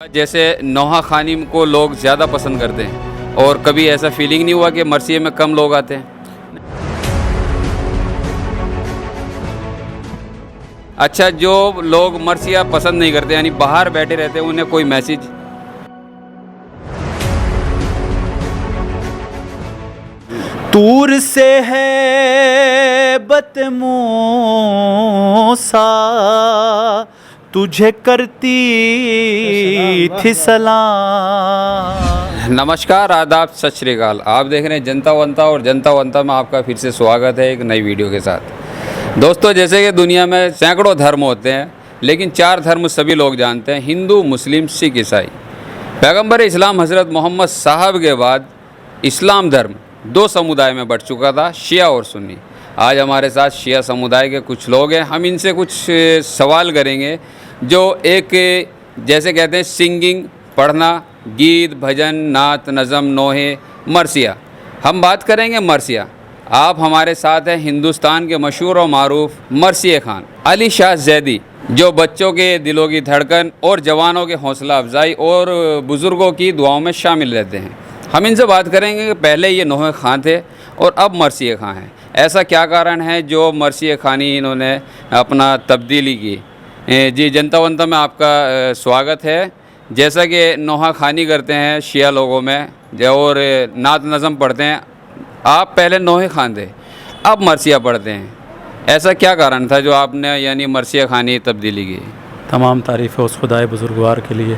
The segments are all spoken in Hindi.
जैसे नौहा खानी को लोग ज़्यादा पसंद करते हैं और कभी ऐसा फीलिंग नहीं हुआ कि मरसिए में कम लोग आते हैं? अच्छा, जो लोग मरसिया पसंद नहीं करते यानी बाहर बैठे रहते हैं, उन्हें कोई मैसेज? दूर से है बतमूसा तुझे करती थी सलाम। नमस्कार, आदाब, सत श्री अकाल। आप देख रहे हैं जनता वंता और जनता वंता में आपका फिर से स्वागत है एक नई वीडियो के साथ। दोस्तों, जैसे कि दुनिया में सैकड़ों धर्म होते हैं, लेकिन 4 धर्म सभी लोग जानते हैं: हिंदू, मुस्लिम, सिख, ईसाई। पैगंबर इस्लाम हज़रत मोहम्मद साहब के बाद इस्लाम धर्म 2 समुदाय में बँट चुका था, शिया और सुन्नी। आज हमारे साथ शिया समुदाय के कुछ लोग हैं। हम इनसे कुछ सवाल करेंगे जो एक जैसे कहते हैं सिंगिंग, पढ़ना, गीत, भजन, नात, नज़म, नोहे, मरसिया। हम बात करेंगे मरसिया। आप हमारे साथ हैं हिंदुस्तान के मशहूर और मारूफ मरसिया खान अली शाह ज़ैदी, जो बच्चों के दिलों की धड़कन और जवानों के हौसला अफजाई और बुज़ुर्गों की दुआओं में शामिल रहते हैं। हम इनसे बात करेंगे कि पहले ये नोहे खान थे और अब मरसिया खान हैं। ऐसा क्या कारण है जो मरसिया खानी इन्होंने अपना तब्दीली की? जी, जनता वंता में आपका स्वागत है। जैसा कि नोहा खानी करते हैं शिया लोगों में और नात नज़म पढ़ते हैं, आप पहले नोहे खान थे, अब मरसिया पढ़ते हैं। ऐसा क्या कारण था जो आपने यानी मरसिया खानी तब्दीली की? तमाम तारीफ़ उस खुदाए बुज़ुर्गवार के लिए।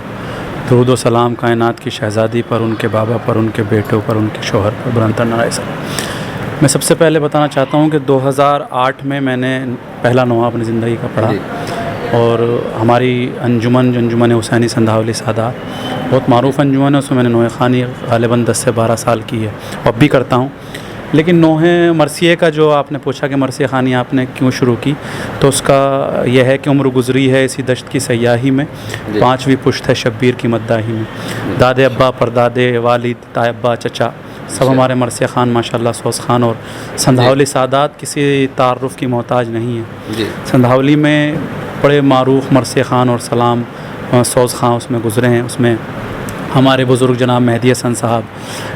दरूद व सलाम कायनात की शहज़ादी पर, उनके बाबा पर, उनके बेटों पर, उनके शोहर पर बुलंद नाराज़। मैं सबसे पहले बताना चाहता हूँ कि 2008 में मैंने पहला नोहा अपनी ज़िंदगी का पढ़ा और हमारी अंजुमन हुसैनी संधावली सादात बहुत मारूफ़ अंजुमन है, उसमें मैंने नोहे खानी ग़ालिबन 10 से 12 साल की है, अब भी करता हूँ। लेकिन नोहे मरसिए का जो आपने पूछा कि मरसिया खानी आपने क्यों शुरू की, तो उसका यह है कि उम्र गुज़री है इसी दश्त की सयाही में, 5वीं पुश्त है शब्बीर की मद्दाही में। दादे अब्बा, परदादे, वालिद, ताए अब्बा, चचा सब हमारे मरसिया खान माशाल्लाह सोज़ खान और संधावली सादात किसी तारुफ़ की मोहताज नहीं है। संधावली में बड़े मारूफ़ मरसिया खान और सलाम सोज़ खान उसमें गुज़रे हैं। उसमें हमारे बुज़ुर्ग जनाब मेहदी हसन साहब,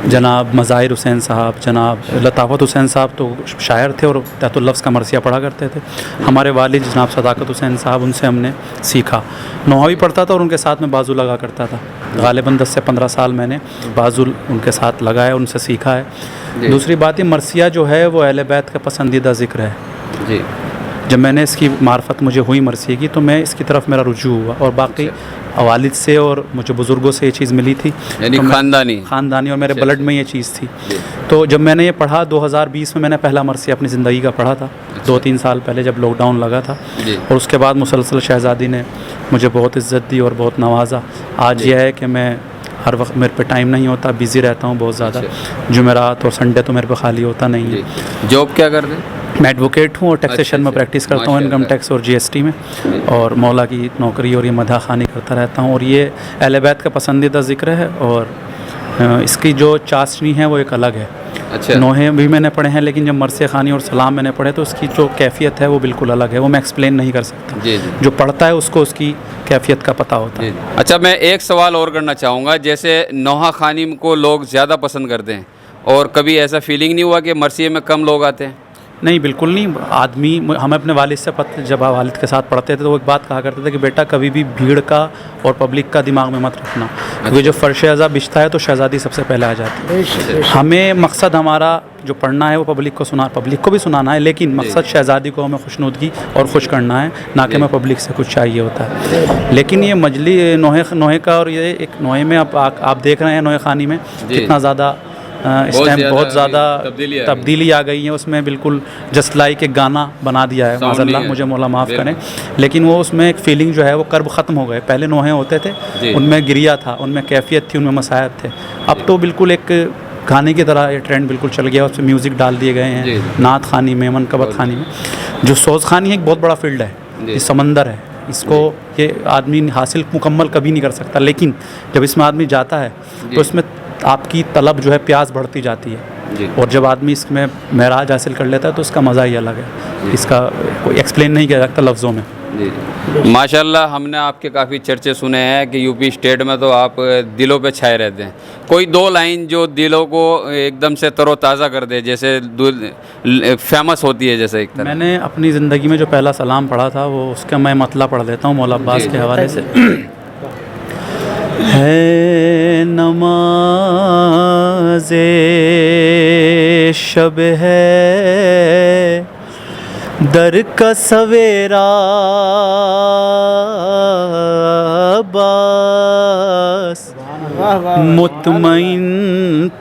जनाब मज़ाहिर हुसैन साहब, जनाब लताफ़त हुसैन साहब तो शायर थे और तहतुल लफ्ज़ का मरसिया पढ़ा करते थे। हमारे वालिद जनाब सदाकत हुसैन साहब, उनसे हमने सीखा। नोहा भी पढ़ता था और उनके साथ में बाजू लगा करता था। ग़ालिबन 10 से 15 साल मैंने बाजू उनके साथ लगाया, उनसे सीखा है। दूसरी बात ये मरसिया जो है वो अहले बैत का पसंदीदा ज़िक्र है जी। जब मैंने इसकी मार्फत मुझे हुई मरसिया की, तो मैं इसकी तरफ मेरा रुजू हुआ और बाकी वालिद से और मुझे बुज़ुर्गों से ये चीज़ मिली थी, यानी तो ख़ानदानी और मेरे ब्लड में ये चीज़ थी। तो जब मैंने ये पढ़ा 2020 में, मैंने पहला मरसिया अपनी ज़िंदगी का पढ़ा था 2-3 साल पहले जब लॉकडाउन लगा था, और उसके बाद मुसलसल शहज़ादी ने मुझे बहुत इज़्ज़त दी और बहुत नवाजा। आज यह है कि मैं हर वक्त मेरे पे टाइम नहीं होता, बिज़ी रहता हूँ बहुत ज़्यादा। जुमेरात और संडे तो मेरे पे खाली होता नहीं है। जॉब क्या करते हैं? मैं एडवोकेट हूँ और टैक्सेशन में प्रैक्टिस करता हूँ, इनकम टैक्स और GST में, और मौला की नौकरी और ये मदह खानी करता रहता हूँ। और ये अहले बैत का पसंदीदा ज़िक्र है और इसकी जो चाशनी है वो एक अलग है। अच्छा। नोहे भी मैंने पढ़े हैं, लेकिन जब मरसिया खानी और सलाम मैंने पढ़े तो उसकी जो कैफियत है वो बिल्कुल अलग है, वो मैं एक्सप्लेन नहीं कर सकता। जो पढ़ता है उसको उसकी कैफियत का पता होता है। अच्छा, मैं एक सवाल और करना चाहूँगा। जैसे नोहा खानी को लोग ज़्यादा पसंद करते हैं और कभी ऐसा फीलिंग नहीं हुआ कि मरसिए में कम लोग आते हैं? नहीं, बिल्कुल नहीं। आदमी, हम अपने वालिद से जब वालिद के साथ पढ़ते थे तो वो एक बात कहा करते थे कि बेटा कभी भी भीड़ का और पब्लिक का दिमाग में मत रखना, क्योंकि जो फ़र्श अज़ा बिछता है तो शहज़ादी सबसे पहले आ जाती है। हमें मकसद हमारा जो पढ़ना है वो पब्लिक को भी सुनाना है, लेकिन मकसद शहज़ादी को हमें खुशनुदगी और खुश करना है, ना कि हमें पब्लिक से कुछ चाहिए होता है। लेकिन ये मजली नोहे का, और ये एक नोहे में आप देख रहे हैं नोहे खानी में कितना ज़्यादा इस टाइम बहुत ज़्यादा तब्दीली आ गई है। उसमें बिल्कुल जस्ट लाइक एक गाना बना दिया है, माज़अल्लाह मुझे मौला माफ़ करें, लेकिन वो उसमें एक फ़ीलिंग जो है वो कर्ब ख़त्म हो गए। पहले नोहे होते थे, उनमें गिरिया था, उनमें कैफियत थी, उनमें मसायब थे। अब तो बिल्कुल एक गाने की तरह ये ट्रेंड बिल्कुल चल गया, उसमें म्यूज़िक डाल दिए गए हैं। नात खानी में, मनकबत खानी में, जो सोज़ खानी है एक बहुत बड़ा फील्ड है, ये समंदर है। इसको ये आदमी हासिल मुकम्मल कभी नहीं कर सकता, लेकिन जब इसमें आदमी जाता है तो इसमें आपकी तलब जो है प्यास बढ़ती जाती है, और जब आदमी इसमें महराज हासिल कर लेता है तो उसका मज़ा ही अलग है। इसका कोई एक्सप्लेन नहीं किया जा सकता लफ्ज़ों में। जी जी माशाल्लाह। हमने आपके काफ़ी चर्चे सुने हैं कि यूपी स्टेट में तो आप दिलों पे छाए रहते हैं। कोई दो लाइन जो दिलों को एकदम से तरोताज़ा कर दे, जैसे फेमस होती है जैसे एक तरह। मैंने अपनी ज़िंदगी में जो पहला सलाम पढ़ा था वो उसका मैं मतला पढ़ देता हूँ मौला अब्बास जी, के जी। हवाले से। है नमाज़े शब है दर का सवेरा अब्बास, मुतमईन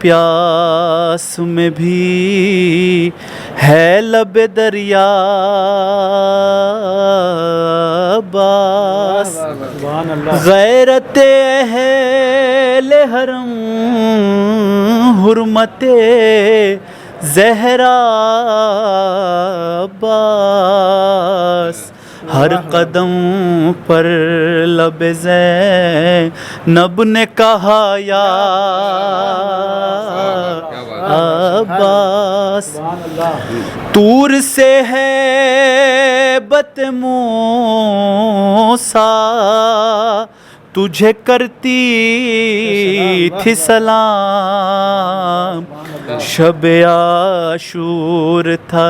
प्यास में भी है लब दरिया अब्बास, गैरत अहले हरम हुर्मते ज़हरा अब्बास, हर कदम पर लब ज़ैनब ने कहा या अब्बास, तूर से है बत मूसा तुझे करती थी सलाम, शब आशूर था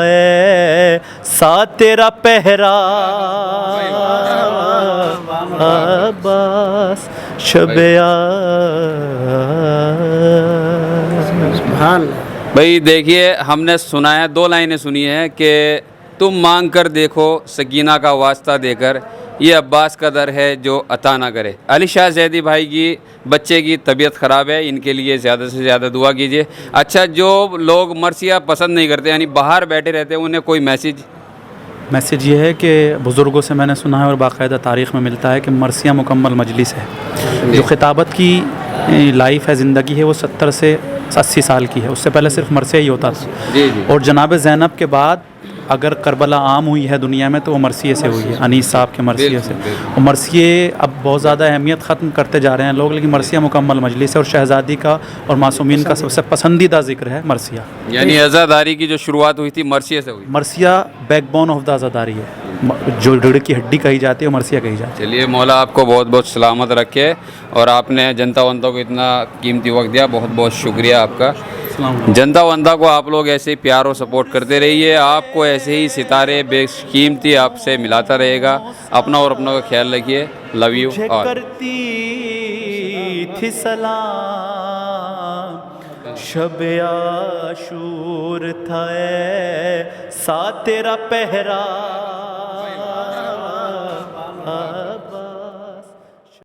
सा तेरा पहरा अब्बास, शब भाई देखिए, हमने सुना है, दो लाइनें सुनी है कि तुम मांग कर देखो सकीना का वास्ता देकर, ये अब्बास का दर है जो अता ना करे। अली शाह ज़ैदी भाई की बच्चे की तबीयत ख़राब है, इनके लिए ज़्यादा से ज़्यादा दुआ कीजिए। अच्छा, जो लोग मरसिया पसंद नहीं करते, यानी बाहर बैठे रहते हैं, उन्हें कोई मैसेज ये है कि बुज़ुर्गों से मैंने सुना है और बाकायदा तारीख़ में मिलता है कि मरसिया मुकम्मल मजलिस है। जो खिताबत की लाइफ है, ज़िंदगी है, वो 70 से 80 साल की है। उससे पहले सिर्फ मरसिया ही होता था। जी जी। और जनाब ज़ैनब के बाद अगर करबला आम हुई है दुनिया में तो वो मरसिए से हुई है, अनीस साहब के मरसिए से। और मरसिए अब बहुत ज़्यादा अहमियत ख़त्म करते जा रहे हैं लोग, लेकिन मरसिया मुकम्मल मजलिस है और शहज़ादी का और मासूमीन का सबसे पसंदीदा ज़िक्र है मरसिया। यानी अज़ादारी की जो शुरुआत हुई थी मरसिया से हुई। मरसिया बैकबोन ऑफ द आज़ादारी है, जो रीढ़ की हड्डी कही जाती है मरसिया कही जाती है। चलिए, मौला आपको बहुत बहुत सलामत रखे, और आपने जनता वंता को इतना कीमती वक्त दिया, बहुत बहुत शुक्रिया आपका। जनता वंता को आप लोग ऐसे ही प्यार और सपोर्ट करते रहिए, आपको ऐसे ही सितारे बेकीमती आपसे मिलाता रहेगा। अपना और अपना का ख्याल रखिए। Love you all. करती थी सलाम, शब आशूर था सा तेरा पहरा।